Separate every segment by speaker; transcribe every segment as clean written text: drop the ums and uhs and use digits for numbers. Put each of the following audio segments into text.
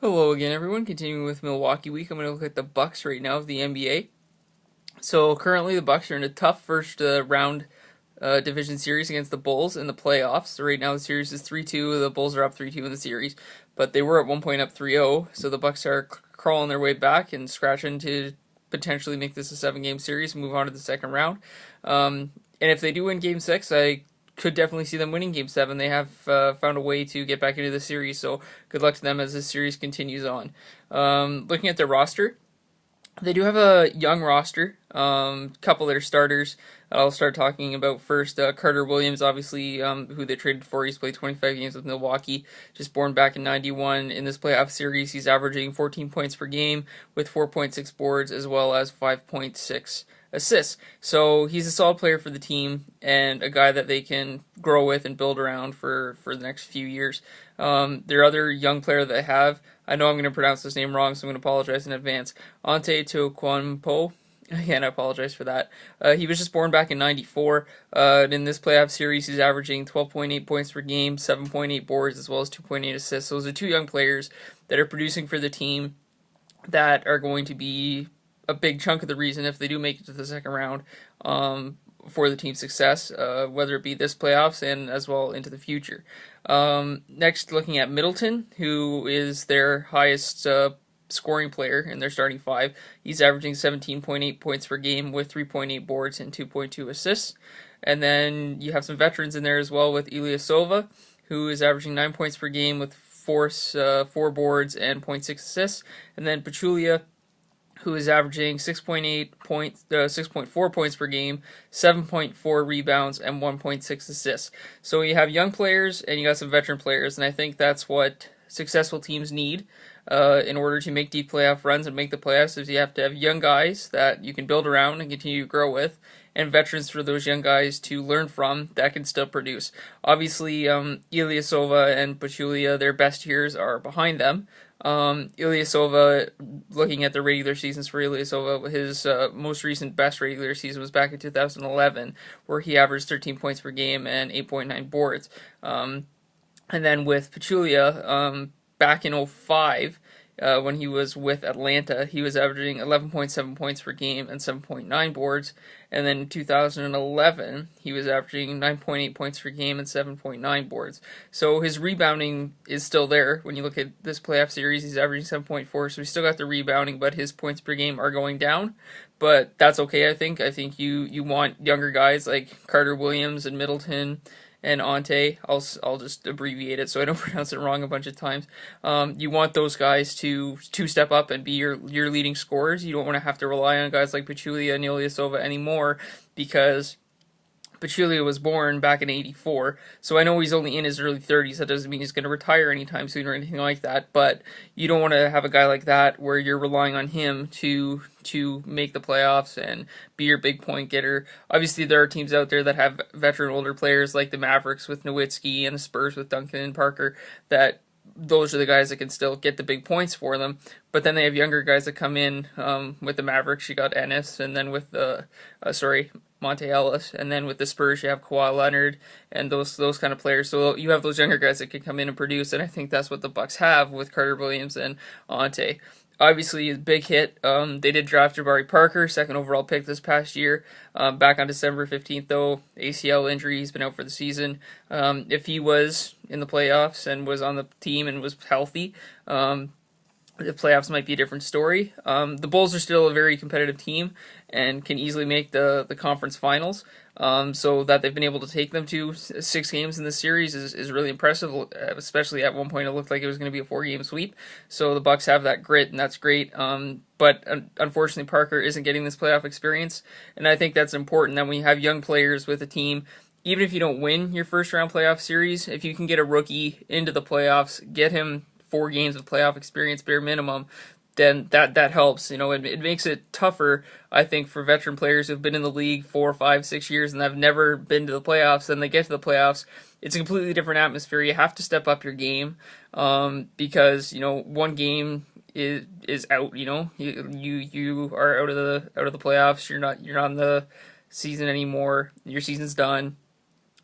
Speaker 1: Hello again, everyone. Continuing with Milwaukee week, I'm going to look at the Bucks right now of the NBA. So currently, the Bucks are in a tough first round division series against the Bulls in the playoffs. So right now, the series is 3-2. The Bulls are up 3-2 in the series, but they were at one point up 3-0. So the Bucks are crawling their way back and scratching to potentially make this a 7-game series and move on to the second round. And if they do win Game 6, I could definitely see them winning Game 7. They have found a way to get back into the series, so good luck to them as this series continues on. Looking at their roster, they do have a young roster, couple of their starters. I'll start talking about first. Carter Williams, obviously, who they traded for. He's played 25 games with Milwaukee, just born back in '91. In this playoff series, he's averaging 14 points per game with 4.6 boards as well as 5.6 assists. So he's a solid player for the team and a guy that they can grow with and build around for the next few years. Their other young player that they have, I know I'm going to pronounce this name wrong, so I'm going to apologize in advance. Ante Tokounmpo. Again, I apologize for that. He was just born back in '94. In this playoff series, he's averaging 12.8 points per game, 7.8 boards, as well as 2.8 assists. So those are two young players that are producing for the team that are going to be a big chunk of the reason if they do make it to the second round for the team's success, whether it be this playoffs and as well into the future. Next, looking at Middleton, who is their highest scoring player in their starting five. He's averaging 17.8 points per game with 3.8 boards and 2.2 assists. And then you have some veterans in there as well with Ilyasova, who is averaging 9 points per game with four boards and 0.6 assists. And then Pachulia, who is averaging 6.4 points per game, 7.4 rebounds, and 1.6 assists. So you have young players and you got some veteran players, and I think that's what successful teams need in order to make deep playoff runs and make the playoffs. Is you have to have young guys that you can build around and continue to grow with, and veterans for those young guys to learn from that can still produce. Obviously, Ilyasova and Pachulia, their best years are behind them. Ilyasova, looking at the regular seasons for Ilyasova, his most recent best regular season was back in 2011, where he averaged 13 points per game and 8.9 boards. And then with Pachulia, back in '05, when he was with Atlanta, he was averaging 11.7 points per game and 7.9 boards. And then in 2011, he was averaging 9.8 points per game and 7.9 boards. So his rebounding is still there. When you look at this playoff series, he's averaging 7.4, so he's still got the rebounding, but his points per game are going down. But that's okay, I think. I think you want younger guys like Carter Williams and Middleton and Ante. I'll just abbreviate it so I don't pronounce it wrong a bunch of times. You want those guys to step up and be your leading scorers. You don't want to have to rely on guys like Pachulia and Ilyasova anymore, because Pachulia was born back in '84, so I know he's only in his early 30s. That doesn't mean he's going to retire anytime soon or anything like that, but you don't want to have a guy like that where you're relying on him to make the playoffs and be your big point getter. Obviously, there are teams out there that have veteran older players like the Mavericks with Nowitzki and the Spurs with Duncan and Parker, that those are the guys that can still get the big points for them. But then they have younger guys that come in. With the Mavericks, you got Ennis, and then with Monte Ellis, and then with the Spurs, you have Kawhi Leonard and those kind of players. So you have those younger guys that can come in and produce, and I think that's what the Bucks have with Carter Williams and Ante. Obviously, a big hit. They did draft Jabari Parker, second overall pick this past year. Back on December 15th, though, ACL injury. He's been out for the season. If he was in the playoffs and was on the team and was healthy, the playoffs might be a different story. The Bulls are still a very competitive team and can easily make the conference finals. So that they've been able to take them to 6 games in this series is really impressive, especially at one point it looked like it was going to be a 4-game sweep. So the Bucks have that grit, and that's great. But unfortunately, Parker isn't getting this playoff experience, and I think that's important that when you have young players with a team, even if you don't win your first-round playoff series, if you can get a rookie into the playoffs, get him 4 games of playoff experience, bare minimum, then that helps. It makes it tougher, I think, for veteran players who've been in the league 4, 5, 6 years and have never been to the playoffs. Then they get to the playoffs, it's a completely different atmosphere. You have to step up your game, because one game is out. You are out of the playoffs. You're not in the season anymore. Your season's done.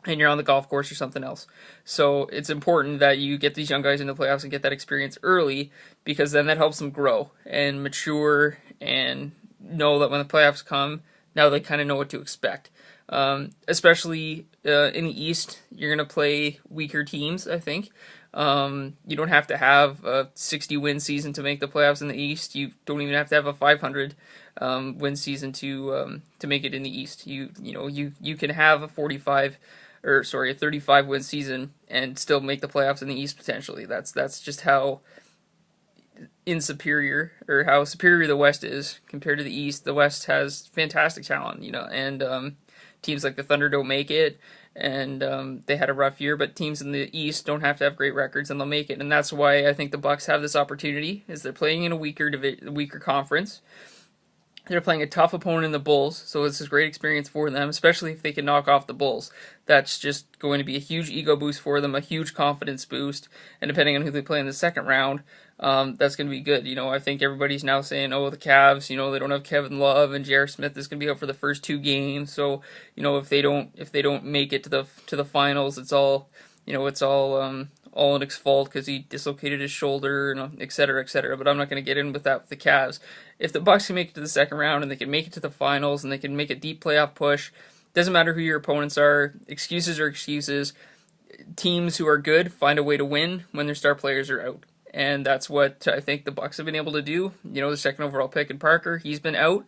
Speaker 1: and you're on the golf course or something else. So it's important that you get these young guys into the playoffs and get that experience early, because then that helps them grow and mature and know that when the playoffs come, now they kind of know what to expect. Especially in the East, you're going to play weaker teams, I think. You don't have to have a 60-win season to make the playoffs in the East. You don't even have to have a 500 win season to make it in the East. You can have a 35 win season and still make the playoffs in the East potentially. That's just how how superior the West is compared to the East. The West has fantastic talent, and teams like the Thunder don't make it, and they had a rough year, but teams in the East don't have to have great records and they'll make it. And that's why I think the Bucks have this opportunity, is they're playing in a weaker conference. They're playing a tough opponent in the Bulls, so it's a great experience for them, especially if they can knock off the Bulls. That's just going to be a huge ego boost for them, a huge confidence boost, and depending on who they play in the second round, that's going to be good. I think everybody's now saying, oh, the Cavs, they don't have Kevin Love, and J.R. Smith is going to be out for the first 2 games, so, if they don't make it to the finals, it's all Olenek's fault because he dislocated his shoulder, and et cetera, et cetera. But I'm not going to get in with that with the Cavs. If the Bucks can make it to the second round and they can make it to the finals and they can make a deep playoff push, doesn't matter who your opponents are. Excuses are excuses. Teams who are good find a way to win when their star players are out, and that's what I think the Bucks have been able to do. The second overall pick in Parker, he's been out,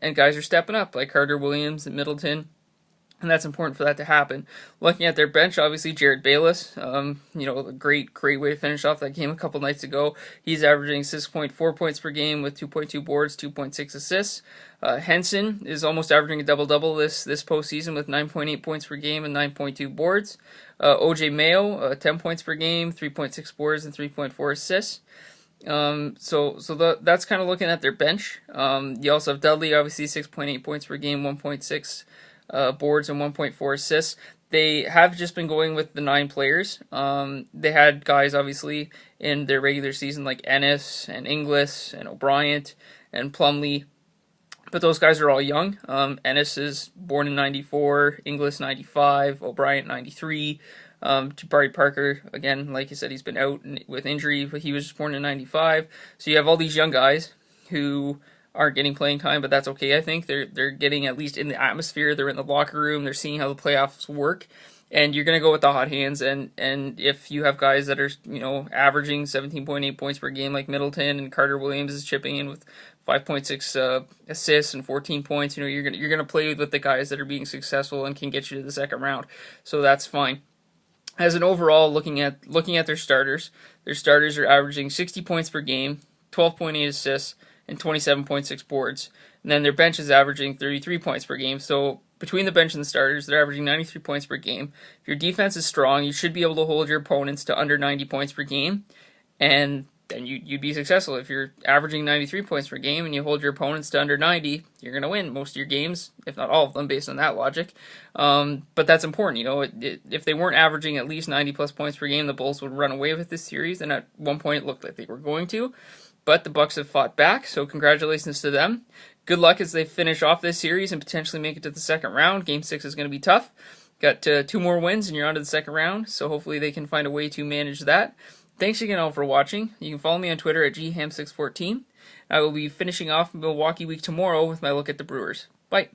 Speaker 1: and guys are stepping up like Carter Williams and Middleton. And that's important for that to happen. Looking at their bench, obviously Jared Bayless, a great way to finish off that game a couple nights ago. He's averaging 6.4 points per game with 2.2 boards, 2.6 assists. Henson is almost averaging a double-double this postseason with 9.8 points per game and 9.2 boards. OJ Mayo, 10 points per game, 3.6 boards, and 3.4 assists. That's kind of looking at their bench. You also have Dudley, obviously 6.8 points per game, 1.6 boards and 1.4 assists. They have just been going with the 9 players. They had guys obviously in their regular season like Ennis and Inglis and O'Brien and Plumlee, but those guys are all young. Ennis is born in 94, Inglis 95, O'Brien 93. Jabari Parker, again, like you said, he's been out with injury, but he was just born in 95. So you have all these young guys who aren't getting playing time, but that's okay. I think they're getting at least in the atmosphere. They're in the locker room. They're seeing how the playoffs work, and you're gonna go with the hot hands. And if you have guys that are averaging 17.8 points per game like Middleton, and Carter Williams is chipping in with 5.6 assists and 14 points, you're gonna play with the guys that are being successful and can get you to the second round. So that's fine. As an overall, looking at their starters are averaging 60 points per game, 12.8 assists, and 27.6 boards. And then their bench is averaging 33 points per game. So between the bench and the starters, they're averaging 93 points per game. If your defense is strong, you should be able to hold your opponents to under 90 points per game, and then you'd be successful. If you're averaging 93 points per game and you hold your opponents to under 90, you're going to win most of your games, if not all of them, based on that logic. But that's important. If they weren't averaging at least 90-plus points per game, the Bulls would run away with this series, and at one point it looked like they were going to. But the Bucks have fought back, so congratulations to them. Good luck as they finish off this series and potentially make it to the second round. Game 6 is going to be tough. Got 2 more wins and you're on to the second round, so hopefully they can find a way to manage that. Thanks again all for watching. You can follow me on Twitter at gham614. I will be finishing off Milwaukee week tomorrow with my look at the Brewers. Bye.